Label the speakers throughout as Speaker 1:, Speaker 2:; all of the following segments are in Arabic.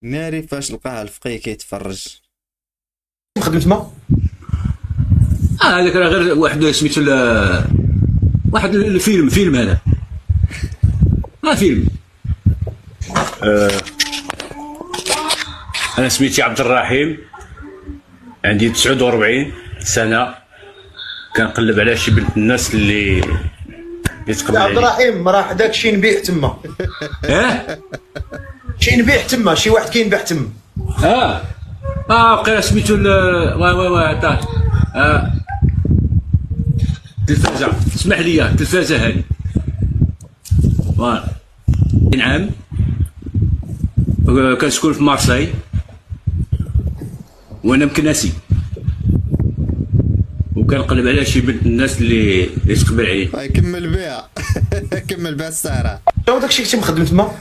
Speaker 1: ناري فاش لقاه الفقيه كيتفرج.
Speaker 2: خدم تما.
Speaker 3: هذاك راه غير واحد سميتو واحد الفيلم هذا. فيلم. انا سميتي عبد الرحيم، عندي 49 سنه، كنقلب على شي بنت الناس اللي تقبل
Speaker 2: عبد
Speaker 3: عليا.
Speaker 2: الرحيم راه حداك شي نبيع تما. شي نبيع تما، شي واحد كينبيع تما.
Speaker 3: بقينا سميتو واه تلفازه، اسمح لي، التلفازه هذه. فوالا. عام كنسكن في مارساي وانا مكناسي، وكنقلب على شي بنت الناس اللي تقبل عليه.
Speaker 1: كمل بها. كمل بها السهره.
Speaker 2: شنو داكشي كنتي مخدم تما؟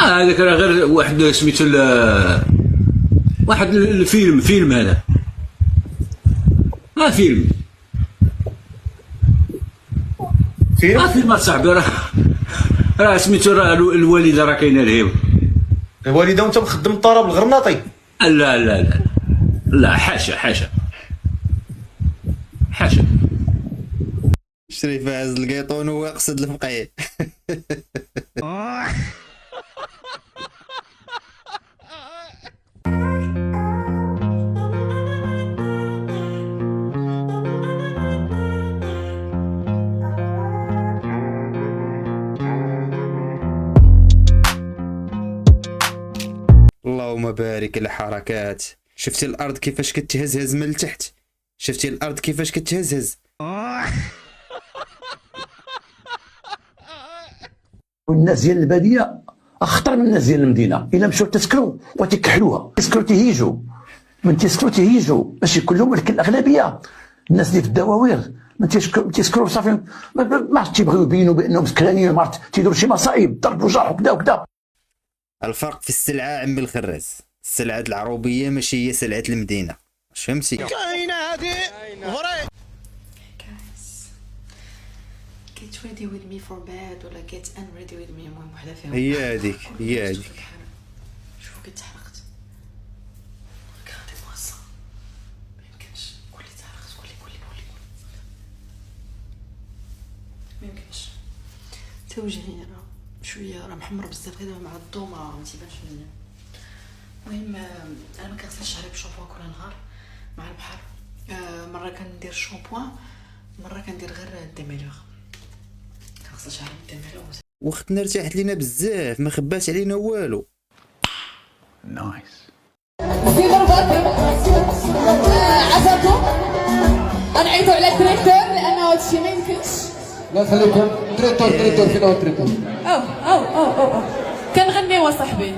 Speaker 3: هذاك راه غير واحد سميتو واحد الفيلم هذا. فيلم. فيلم صاحبي، راه سميتو الوالده راه كاينه الهيو.
Speaker 2: الوالده وانت مخدم الطراب الغرناطي؟
Speaker 3: لا لا لا لا، حاشا.
Speaker 1: شري فاز القيطون وهو يقصد الفقيه. اللهم بارك الحركات. شفتي الارض كيفاش كتهزهز من التحت؟ شفتي الارض كيفاش كتهزهز؟
Speaker 4: والناس ديال الباديه اخطر من الناس ديال المدينه. الا مشاو تسكروا وتكحلوها، تسكروا تيهيجوا، من تيسكروا تيهيجوا، ماشي كلهم ولكن الاغلبيه. الناس اللي في الدواوير من تيسكروا صافي، ما عرفت تيبغيو يبينوا بانهم سكرانين، ما عرفت تيديروا شي مصايب، ضرب وجرح وكذا وكذا.
Speaker 1: الفرق في السلعه عمي الخراز، السلعه العروبيه ماشي هي سلعه المدينه، واش فهمتي؟
Speaker 2: كاينه هادي هوري.
Speaker 5: Get ready with me for bed ولا get unready with me، المهم وحده فيهم.
Speaker 1: هي هذيك.
Speaker 5: شوفوا كي تحرقت. regardez moi ça. ما يمكنش قولي تحرقت، قولي. ما يمكنش. توجعني راه شويه، راه محمر بزاف غير مع الضو ما تيبانش مزيان. المهم انا ما كنغسلش شعري بالشامبوان كل نهار مع البحر. مره كندير الشامبوان، مره كندير غير الديميلور. كنغسل شعري بالديميلور.
Speaker 1: واختنا ارتاحت لينا بزاف، ما خبات علينا والو.
Speaker 3: نايس.
Speaker 6: في ضربات عزرتو غنعيطوا على التريكتور لانه هادشي ما يمكنش.
Speaker 4: لا خليكم تريتور فين هو التريتور؟
Speaker 6: او كنغنيو صاحبي،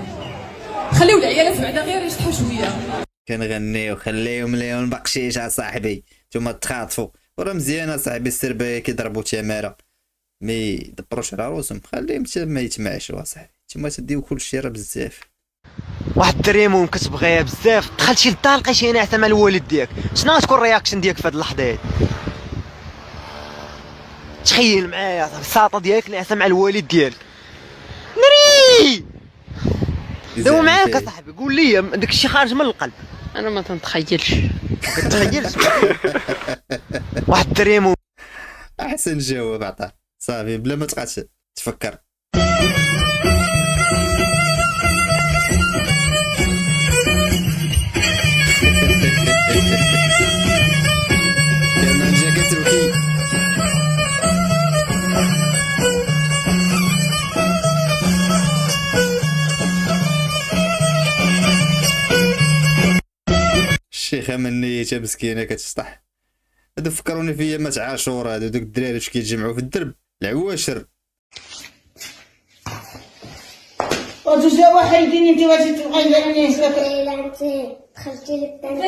Speaker 6: خليو العيالات بعدا غير يشطحوا شويه.
Speaker 1: كنغنيو خليهم ليهم بقشيش اصاحبي، نتوما تخاطفوا وراه مزيانه صاحبي. السربايه كيضربوا تماره ما يدبروش على راسهم، خليهم حتى ما يتمعشوا اصاحبي. نتوما تديو كلشي راه بزاف.
Speaker 7: واحد الدريمون كتبغيها بزاف، دخلتي للدار لقيتي ناعسه مع الوالد ديالك، شنو غتكون الرياكشن ديالك في هاد اللحظه هادي؟ تخيل معايا صاحبي الساطه ديالك ناعسه مع الوالد ديالك، ناري دابا معاك اصاحبي، قول لي داكشي خارج من القلب.
Speaker 5: انا ما تنتخيلش.
Speaker 7: تخيلت واحد الدريمون.
Speaker 1: احسن جواب عطاه صافي بلا ما تبقى تفكر. كمان جا كتبكي. الشيخه من نيتها مسكينه كتشطح. هادو فكروني في ايامات عاشوراء، هادو دوك الدراري واش كيتجمعوا في الدرب العواشر.
Speaker 8: وجوج وحيديني انت واش تبغي ديرني هكاك؟
Speaker 9: لا انت دخلتي للبنت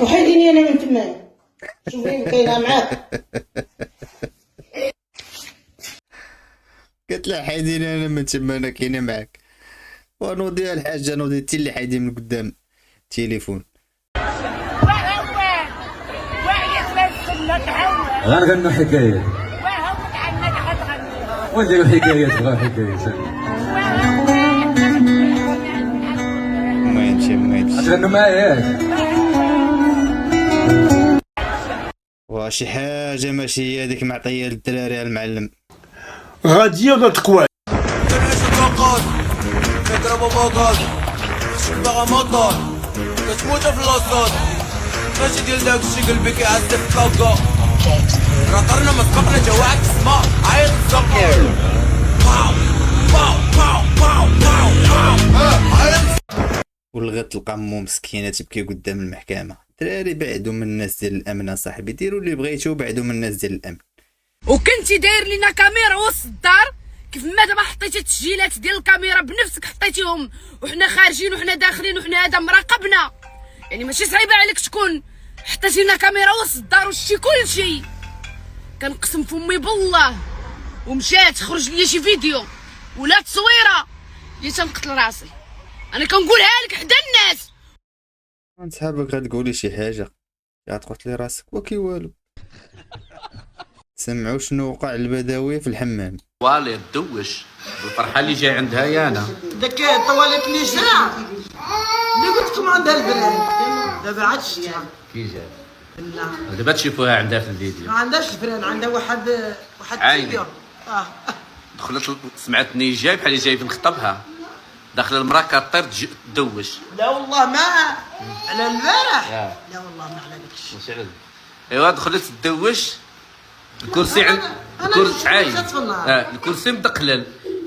Speaker 8: وحيديني انا من تما. شوفي كاينه معاك.
Speaker 1: قالت لها حيديني انا من تما، انا كاينه معاك. ونوضي الحاجه نوضي انت اللي حيدي من قدام التليفون.
Speaker 3: غير قلنا حكايه. وديروا حكايات بغا حكايات
Speaker 1: ما يمشي
Speaker 3: تغنوا معايا
Speaker 1: وشي حاجه ماشي هي هذيك معطيه للدراري المعلم.
Speaker 4: غاديه ولا تقوى؟
Speaker 2: تضربوا بوكال باغا موطور كتموت في الوسط ماشي ديال داكشي قلبي كيعذب كاكا راطرنا ما سبقنا جا واحد السما عايق الزقر باو باو باو باو باو باو
Speaker 1: ولغات القمو مسكينه تبكي قدام المحكمه. دراري بعدوا من الناس ديال الامن اصاحبي، ديروا اللي بغيتو، بعدوا من الناس ديال الامن.
Speaker 6: وكنتي داير لينا كاميرا وسط الدار كيف ما دابا حطيتي التسجيلات ديال الكاميرا بنفسك حطيتيهم وحنا خارجين وحنا داخلين وحنا هذا مراقبنا، يعني ماشي صعيبه عليك تكون حطيتي لنا كاميرا وسط الدار وشتي كلشي. كنقسم فمي بالله ومشات خرج ليا شي فيديو ولا تصويره اللي تنقتل راسي. انا كنقولها لك حدا الناس.
Speaker 1: نسحابك غتقولي شي حاجه غتقتلي راسك وكي والو. سمعوا شنو وقع البدوي في الحمام.
Speaker 3: والي تدوش الفرحه اللي جاي عندها يا انا
Speaker 8: داك طوالت لي ساعة اللي قلت لكم عندها البراد دابا عاد شفتها.
Speaker 3: كي جات
Speaker 8: لا
Speaker 3: دابا تشوفوها عندها في الفيديو.
Speaker 8: ما عندهاش البراد، عندها واحد
Speaker 3: عيني.
Speaker 8: التلفزيون.
Speaker 3: دخلت سمعتني جاي بحال اللي جاي نخطبها، داخل المراه كطير تدوش.
Speaker 8: لا والله ما على البارح. لا والله ما على داكشي.
Speaker 3: ماشي على ايوا دخلت تدوش الكرسي عند الكرسي عاين الكرسي مدقلل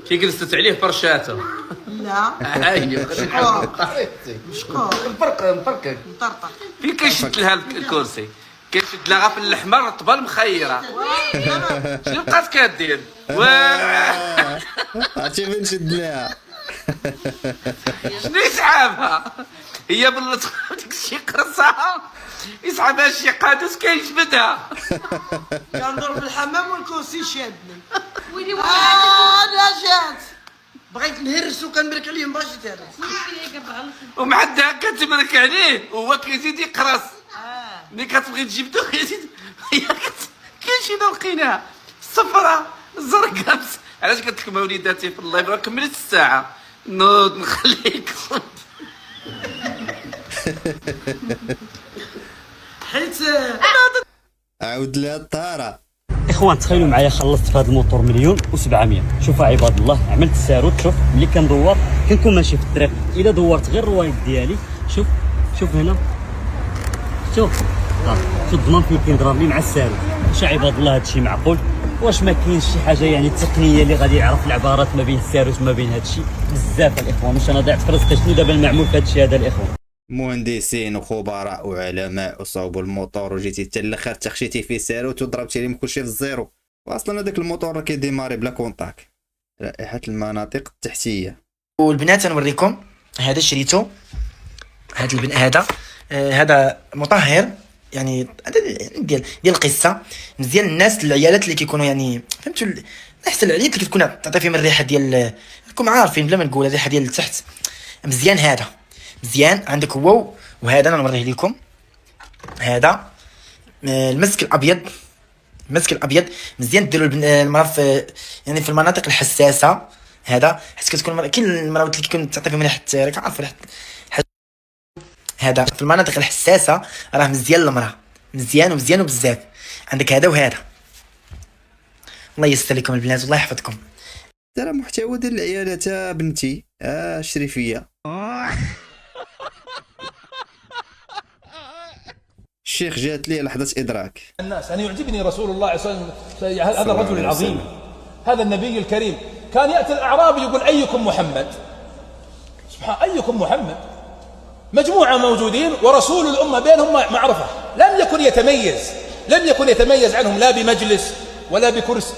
Speaker 3: كي جلست عليه برشاته.
Speaker 8: لا
Speaker 3: ايوا
Speaker 8: مشكور
Speaker 3: مفركك
Speaker 8: مطرطر.
Speaker 3: فين كيشد لها الكرسي؟ كيشد لها في اللحمه رطبه المخيره. شنو بقات كدير؟
Speaker 1: عرفتي فين شد لها؟
Speaker 3: شنو يسحابها؟ هي باللطف ديك الشي قرصها يسحبها شي قادوس كيجبدها.
Speaker 8: كندور في الحمام والكرسي شادني. ويلي انا جات بغيت نهرس وكنبرك عليه ما بغاش يتهرس.
Speaker 3: ومعدها كتبرك عليه وهو كيزيد يقرص. ملي كتبغي تجيب دو كيزيد كاين شي لقيناها الصفراء الزرقاء. علاش قلت لكم وليداتي في الله يبارك كملت الساعه نوض نخليكم.
Speaker 8: حيت
Speaker 1: عاود لها الطهاره.
Speaker 10: اخوان تخيلوا معايا خلصت في هذا الموتور 1,700,000. شوفوا عباد الله عملت الساروت. شوف ملي كندور كنكون ماشي في الطريق الا دورت غير الوايد ديالي. شوف هنا شوف الضمان فين كينضرب لي مع الساروت. واش عباد الله هادشي معقول؟ واش ما كاينش شي حاجه يعني تقنيه اللي غادي يعرف العبارات ما بين الساروت وما بين هادشي؟ بزاف الاخوان. واش انا ضيعت في رزق شنو دابا المعمول في هادشي هذا الاخوان؟
Speaker 1: مهندسين وخبراء وعلماء وصاوبوا الموتور وجيتي حتى الاخر تخشيتي فيه ساروت وضربتي لهم كلشي في الزيرو. واصلا هذاك الموتور راه كيديماري بلا كونتاك. رائحه المناطق التحتيه.
Speaker 8: والبنات نوريكم هذا شريته. هذا مطهر يعني ديال القصه مزيان. الناس العيالات اللي كيكونوا يعني فهمتوا احسن العيالات اللي كتكون تعطي فيهم الريحه ديال راكم عارفين بلا ما نقول الريحه ديال التحت مزيان. هذا مزيان عندك هو وهذا انا نوريه لكم. هذا المسك الابيض مزيان ديروا المراه في يعني في المناطق الحساسه. هذا حيت كتكون كاين المرات اللي كيكون تعطي فيهم ريحه راك عارف ريحه. هذا في المناطق الحساسه راه مزيان للمراه مزيان وبزاف. عندك هذا وهذا. الله يستر لكم البنات والله يحفظكم.
Speaker 1: ترى محتوى ديال العيالات بنتي شريفيه. الشيخ جات لي لحظه ادراك.
Speaker 11: الناس انا يعجبني رسول الله صلى الله عليه وسلم. هذا الرجل العظيم هذا النبي الكريم كان ياتي الاعرابي يقول ايكم محمد؟ سبحان ايكم محمد؟ مجموعه موجودين ورسول الامه بينهم معرفه. لم يكن يتميز عنهم لا بمجلس ولا بكرسي.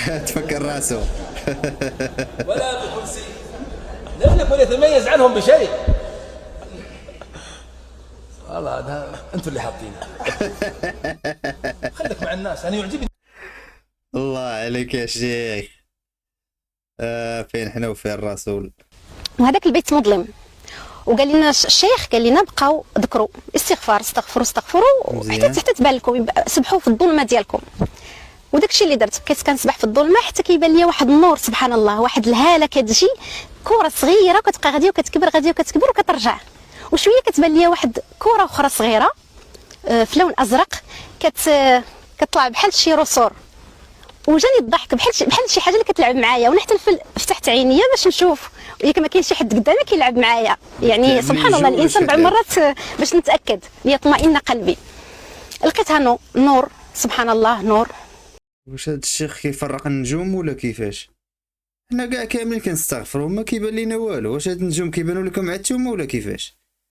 Speaker 1: تفكر راسه.
Speaker 11: ولا بكرسي. لم يكن يتميز عنهم بشيء. والله هذا انتم اللي حاطينه. خليك مع الناس انا يعجبني.
Speaker 1: الله عليك يا شيخ. فين حنا وفين الرسول.
Speaker 9: وهذاك البيت مظلم وقال لنا الشيخ قال لنا بقاو ذكروا استغفروا حتى تبان لكم سبحوا في الظلمه ديالكم. وداك الشيء اللي درت، بقيت كنسبح في الظلمه حتى كيبان لي واحد النور سبحان الله، واحد الهاله كتجي، كره صغيره كتبقى غاديه وكتكبر غاديه وكتكبر وكترجع، وشويه كتبان لي واحد كره اخرى صغيره في لون ازرق كتطلع بحال شي رسور، وجاني الضحك بحال شي حاجه اللي كتلعب معايا، وانا حتى فتحت عينيا باش نشوف ياك ما كاين شي حد قدامي كيلعب معايا. يعني سبحان الله الانسان بعض المرات باش نتاكد ليطمئن قلبي. لقيتها نور سبحان الله نور.
Speaker 1: واش هاد الشيخ كيفرق النجوم ولا كيفاش؟ حنا كاع كاملين كنستغفروا ما كيبان لينا والو. واش هاد النجوم كيبانوا لكم عاد نتوما ولا كيفاش؟